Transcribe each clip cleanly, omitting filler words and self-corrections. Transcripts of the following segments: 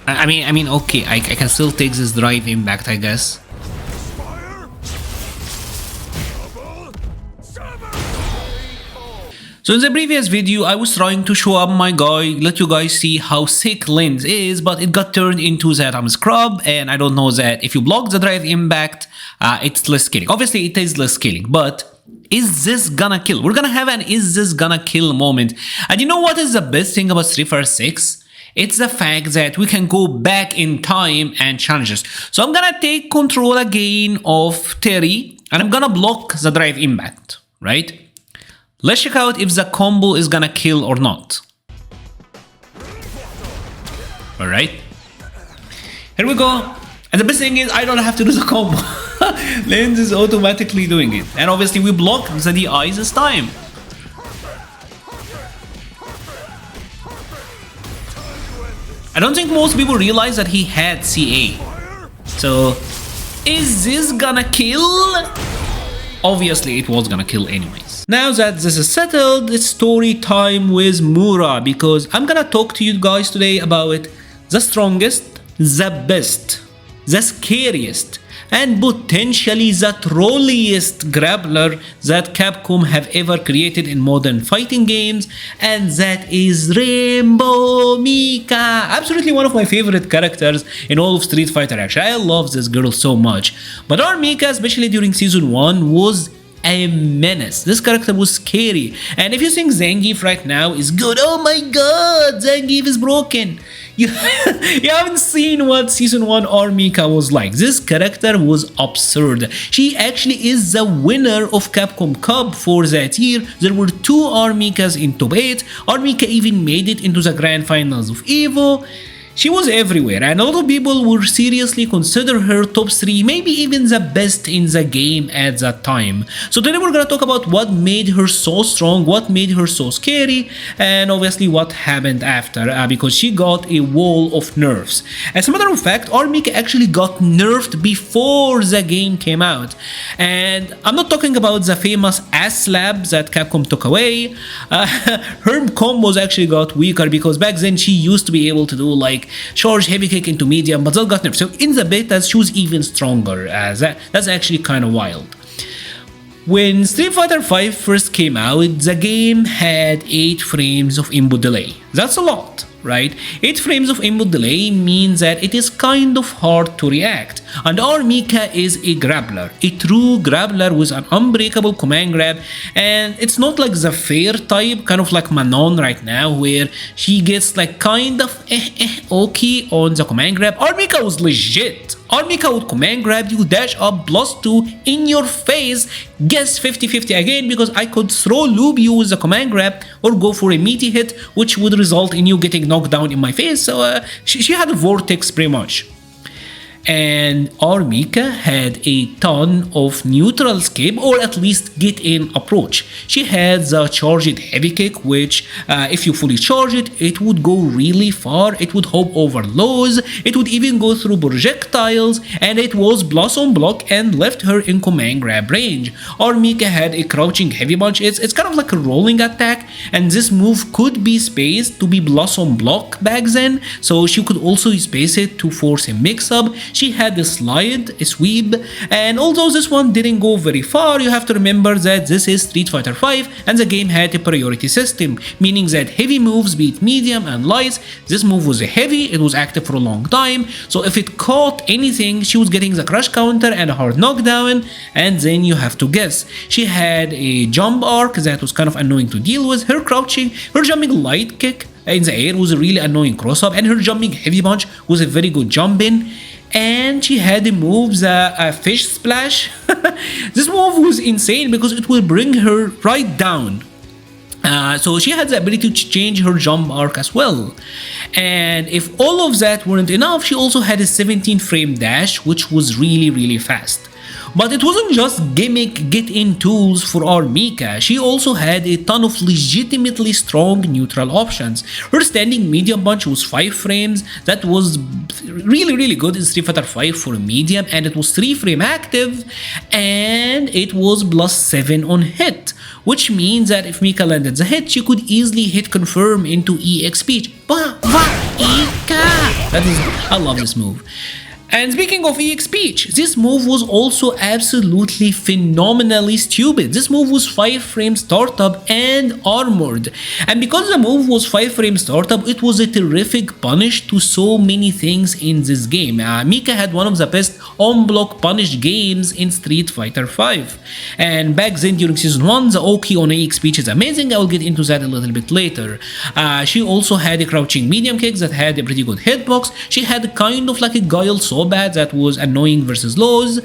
I mean, okay, I can still take this drive impact, I guess. So in the previous video, I was trying to show up my guy, let you guys see how sick Lens is, but it got turned into that I'm scrub, and I don't know that if you block the drive impact, it's less killing. Obviously, it is less killing, but is this gonna kill? We're gonna have an is this gonna kill moment. And you know what is the best thing about Street Fighter 6? It's the fact that we can go back in time and challenge this. So I'm gonna take control again of Terry, and I'm gonna block the drive impact, right? Let's check out if the combo is gonna kill or not. Alright. Here we go. And the best thing is I don't have to do the combo. Lens is automatically doing it. And obviously we block the DI this time. I don't think most people realize that he had CA. So, is this gonna kill? Obviously it was gonna kill anyways. Now that this is settled, it's story time with Mura, because I'm gonna talk to you guys today about the strongest, the best, the scariest, and potentially the trolliest grappler that Capcom have ever created in modern fighting games, and that is Rainbow Mika. Absolutely one of my favorite characters in all of Street Fighter actually. I love this girl so much. But R.Mika, especially during Season 1, was a menace. This character was scary. And if you think Zangief right now is good, oh my god, Zangief is broken. You haven't seen what Season 1 R.Mika was like. This character was absurd. She actually is the winner of Capcom Cup for that year. There were 2 R.Mikas in top 8. R.Mika even made it into the grand finals of EVO. She was everywhere, and a lot of people would seriously consider her top 3, maybe even the best in the game at that time. So today we're gonna talk about what made her so strong, what made her so scary, and obviously what happened after, because she got a wall of nerfs. As a matter of fact, R.Mika actually got nerfed before the game came out. And I'm not talking about the famous ass slap that Capcom took away. Her combos actually got weaker, because back then she used to be able to do like charge heavy kick into medium, but that got nerfed. So in the betas she was even stronger. That's actually kind of wild. When Street Fighter V first came out, the game had 8 frames of input delay. That's a lot, right? 8 frames of input delay means that it is kind of hard to react. And R.Mika is a grappler, a true grappler with an unbreakable command grab, and it's not like the fair type, kind of like Manon right now, where she gets like kind of okay on the command grab. R.Mika was legit. R.Mika would command grab you, dash up, +2 in your face, guess 50-50 again, because I could throw loop you with the command grab or go for a meaty hit, which would result in you getting knocked down in my face. So she had a vortex pretty much. And R.Mika had a ton of neutral escape, or at least get in approach. She had the charged heavy kick, which if you fully charge it, it would go really far. It would hop over lows, it would even go through projectiles, and it was blossom block and left her in command grab range. R.Mika had a crouching heavy punch. It's kind of like a rolling attack, and this move could be spaced to be blossom block back then, so she could also space it to force a mix-up. She had a slide, a sweep, and although this one didn't go very far, you have to remember that this is Street Fighter V and the game had a priority system, meaning that heavy moves beat medium and light. This move was a heavy, it was active for a long time, so if it caught anything, she was getting the crush counter and a hard knockdown, and then you have to guess. She had a jump arc that was kind of annoying to deal with. Her crouching, her jumping light kick in the air was a really annoying cross-up, and her jumping heavy punch was a very good jump in. And she had a move, the fish splash. This move was insane because it will bring her right down. So she had the ability to change her jump arc as well. And if all of that weren't enough, she also had a 17 frame dash, which was really fast. But it wasn't just gimmick get-in tools for R.Mika, she also had a ton of legitimately strong neutral options. Her standing medium punch was 5 frames, that was really good in Street Fighter V for medium, and it was 3 frame active, and it was +7 on hit, which means that if Mika landed the hit, she could easily hit confirm into EXP. But Mika! I love this move. And speaking of EX Peach, this move was also absolutely phenomenally stupid. This move was 5 frame startup and armored. And because the move was 5 frame startup, it was a terrific punish to so many things in this game. Mika had one of the best on-block punish games in Street Fighter V. And back then during Season 1, the Oki on EX Peach is amazing. I will get into that a little bit later. She also had a crouching medium kick that had a pretty good hitbox. She had kind of like a guile so bad that was annoying versus lows.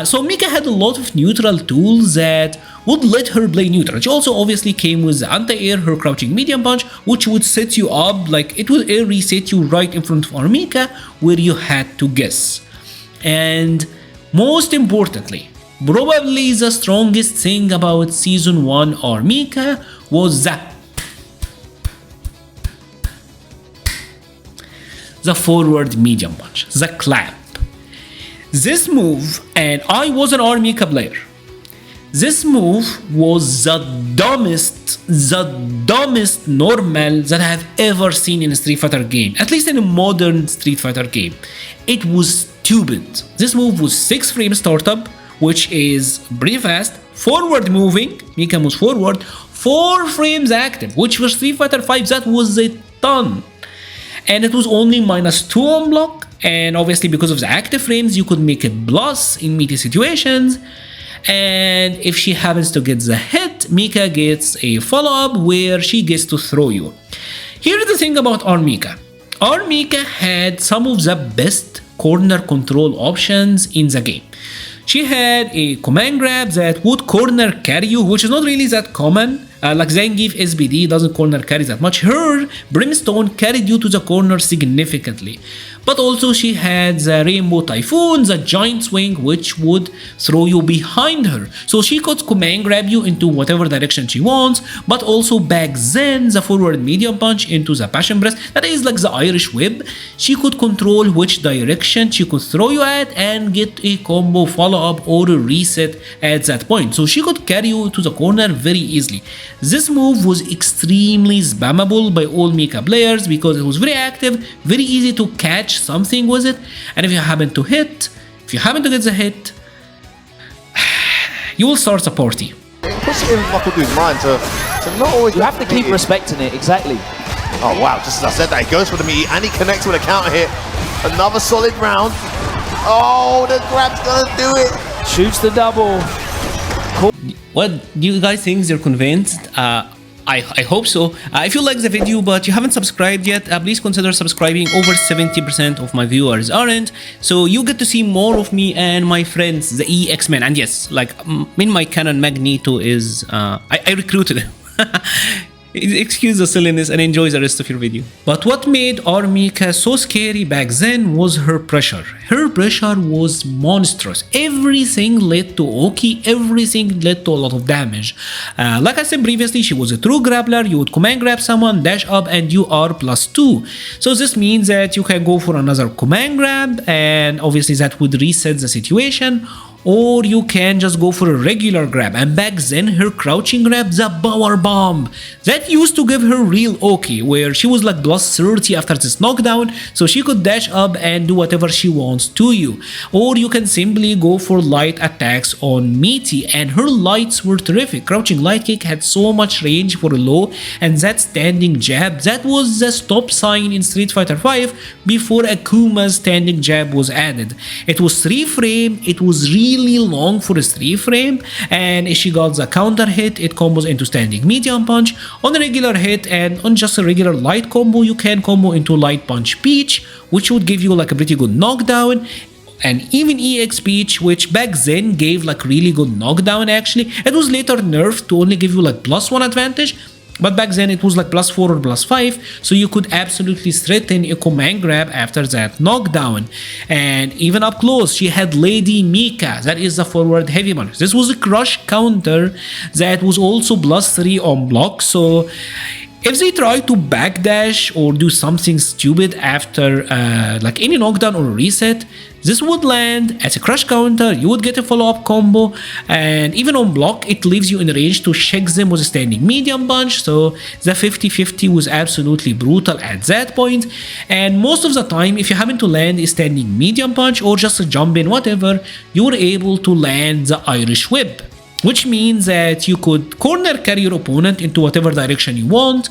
So Mika had a lot of neutral tools that would let her play neutral. She also obviously came with the anti-air, her crouching medium punch, which would set you up, like it would air reset you right in front of R.Mika where you had to guess. And most importantly, probably the strongest thing about Season 1 R.Mika was the forward medium punch, the clap. This move, and I was an R.Mika player, this move was the dumbest normal that I have ever seen in a Street Fighter game, at least in a modern Street Fighter game. It was stupid. This move was 6 frame startup, which is pretty fast, forward moving, Mika moves forward, 4 frames active, which for Street Fighter V that was a ton. And it was only -2 on block, and obviously because of the active frames you could make it plus in meaty situations. And if she happens to get the hit, Mika gets a follow-up where she gets to throw you. Here's the thing about R.Mika. R.Mika had some of the best corner control options in the game. She had a command grab that would corner carry you, which is not really that common. Like Zangief SBD doesn't corner carry that much. Her Brimstone carried you to the corner significantly. But also she had the Rainbow Typhoon, the Giant Swing, which would throw you behind her. So she could command grab you into whatever direction she wants, but also back then the forward medium punch into the Passion Breath, that is like the Irish Whip. She could control which direction she could throw you at and get a combo follow-up or a reset at that point. So she could carry you to the corner very easily. This move was extremely spammable by all Mika players because it was very active, very easy to catch something with it, and if you happen to get the hit, you will start a party. It puts it in Michael Dude's mind to not always... You have to keep respecting it, exactly. Oh wow, just as I said that, he goes for the meaty and he connects with a counter hit. Another solid round. Oh, the grab's gonna do it. Shoots the double. What do you guys think? They're convinced? I hope so. If you like the video but you haven't subscribed yet, please consider subscribing. Over 70% of my viewers aren't, so you get to see more of me and my friends, the EX-Men. And yes, like in my canon, Magneto is I recruited him. Excuse the silliness and enjoy the rest of your video. But what made R.Mika so scary back then was her pressure. Her pressure was monstrous. Everything led to Oki, everything led to a lot of damage. Like I said previously, she was a true grappler. You would command grab someone, dash up, and you are +2. So this means that you can go for another command grab, and obviously that would reset the situation. Or you can just go for a regular grab, and back then her crouching grab, the power bomb, that used to give her real Oki, where she was like +30 after this knockdown, so she could dash up and do whatever she wants to you. Or you can simply go for light attacks on meaty, and her lights were terrific. Crouching light kick had so much range for a low, and that standing jab, that was the stop sign in Street Fighter V before Akuma's standing jab was added. It was 3 frame, it was really long for a 3 frame, and if she got the counter hit, it combos into standing medium punch. On a regular hit and on just a regular light combo, you can combo into light punch Peach, which would give you like a pretty good knockdown. And even EX Peach, which back then gave like really good knockdown actually. It was later nerfed to only give you like +1 advantage, but back then it was like +4 or +5, so you could absolutely threaten a command grab after that knockdown. And even up close, she had Lady Mika, that is the forward heavy punch. This was a crush counter that was also +3 on block, so If they try to backdash or do something stupid after like any knockdown or reset, this would land as a crush counter, you would get a follow-up combo, and even on block, it leaves you in range to check them with a standing medium punch, so the 50-50 was absolutely brutal at that point, and most of the time, if you happen to land a standing medium punch or just a jump in, whatever, you were able to land the Irish whip, which means that you could corner carry your opponent into whatever direction you want.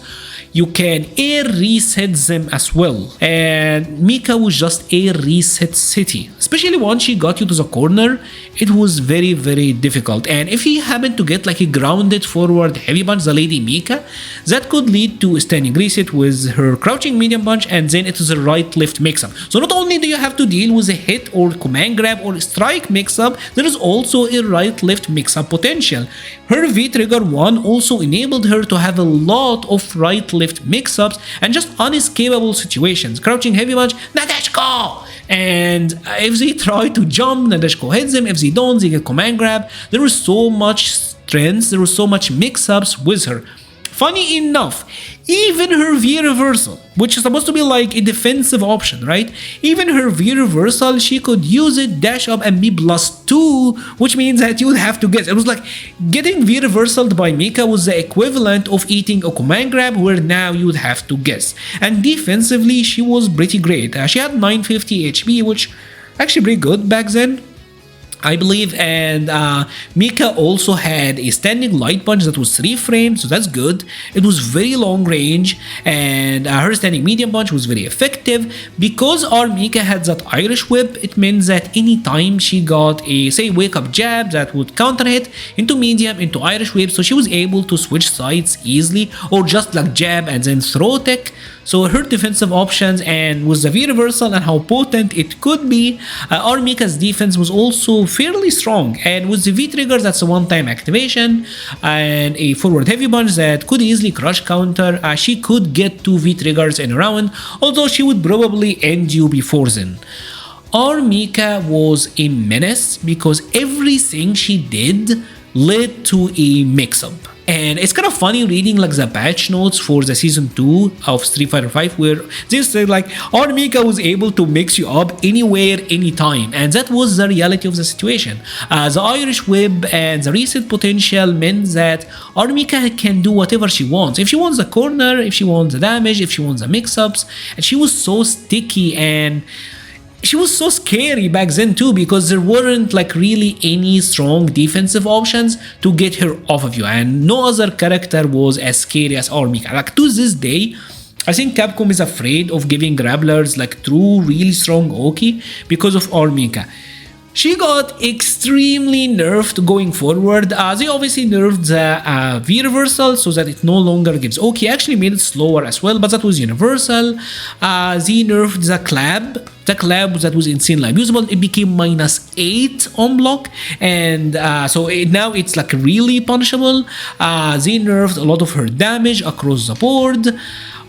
You can air reset them as well, and Mika was just air reset city, especially once she got you to the corner. It was very difficult, and if he happened to get like a grounded forward heavy punch, the lady Mika, that could lead to a standing reset with her crouching medium punch, and then it is a right left mix up. So not only do you have to deal with a hit or command grab or strike mix up, there is also a right left mix up potential. Her V trigger 1 also enabled her to have a lot of right left mix-ups and just unescapable situations. Crouching heavy punch, Nadeshko! And if they try to jump, Nadeshko hits them. If they don't, they get command grab. There was so much strength, there was so much mix-ups with her. Funny enough, even her V reversal, which is supposed to be like a defensive option, right? Even her V reversal, she could use it, dash up and be +2, which means that you would have to guess. It was like getting V reversaled by Mika was the equivalent of eating a command grab, where now you would have to guess. And defensively, she was pretty great. She had 950 HP, which actually pretty good back then, I believe, and Mika also had a standing light punch that was 3 frames, so that's good. It was very long range, and her standing medium punch was very effective. Because R.Mika had that Irish whip, it means that anytime she got a, say, wake up jab that would counter hit into medium, into Irish whip, so she was able to switch sides easily, or just like jab and then throw tech. So her defensive options, and with the V reversal and how potent it could be, R.Mika's defense was also fairly strong. And with the V trigger, that's a one-time activation, and a forward heavy punch that could easily crush counter, she could get 2 V triggers in a round, although she would probably end you before then. R.Mika was a menace because everything she did led to a mix-up. And it's kind of funny reading like the patch notes for the season 2 of Street Fighter V, where they said like R.Mika was able to mix you up anywhere, anytime, and that was the reality of the situation. The Irish whip and the reset potential meant that R.Mika can do whatever she wants. If she wants the corner, if she wants the damage, if she wants the mix-ups, and she was so sticky, and she was so scary back then too, because there weren't like really any strong defensive options to get her off of you, and no other character was as scary as R.Mika. Like to this day, I think Capcom is afraid of giving grapplers like true really strong Oki because of R.Mika. She got extremely nerfed going forward. They obviously nerfed the V reversal so that it no longer gives Oki. Actually made it slower as well, but that was universal. They nerfed the clap. The clap that was insanely abusable. It became -8 on block, and so now it's like really punishable. They nerfed a lot of her damage across the board.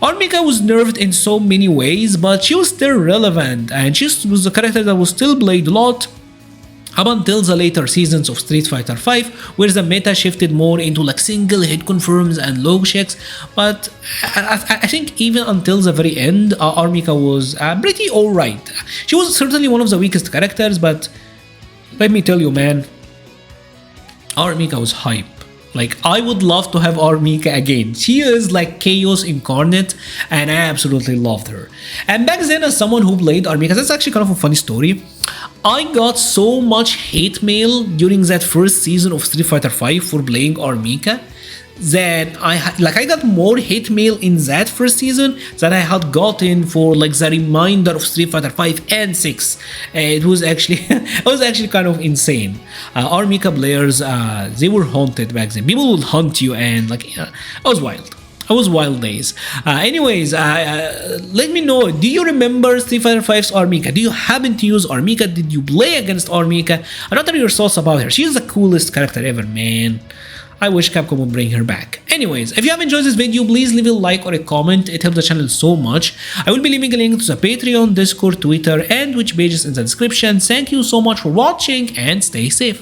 R.Mika was nerfed in so many ways, but she was still relevant, and she was a character that was still played a lot up until the later seasons of Street Fighter V, where the meta shifted more into like single hit confirms and log checks. But I think even until the very end, R.Mika was pretty alright. She was certainly one of the weakest characters, but let me tell you, man, R.Mika was hype. Like, I would love to have R.Mika again. She is like chaos incarnate, and I absolutely loved her. And back then, as someone who played R.Mika, that's actually kind of a funny story. I got so much hate mail during that first season of Street Fighter V for playing R.Mika that I got more hate mail in that first season than I had gotten for like the remainder of Street Fighter V and 6. It was actually kind of insane. R.Mika players, they were haunted back then. People would hunt you, and like it was wild. It was wild days. Anyways, let me know, do you remember Street Fighter V's R.Mika? Do you happen to use R.Mika? Did you play against R.Mika? I don't know your thoughts about her. She's the coolest character ever, man. I wish Capcom would bring her back. Anyways, if you have enjoyed this video, please leave a like or a comment. It helps the channel so much. I will be leaving a link to the Patreon, Discord, Twitter, and Twitch pages in the description. Thank you so much for watching, and stay safe.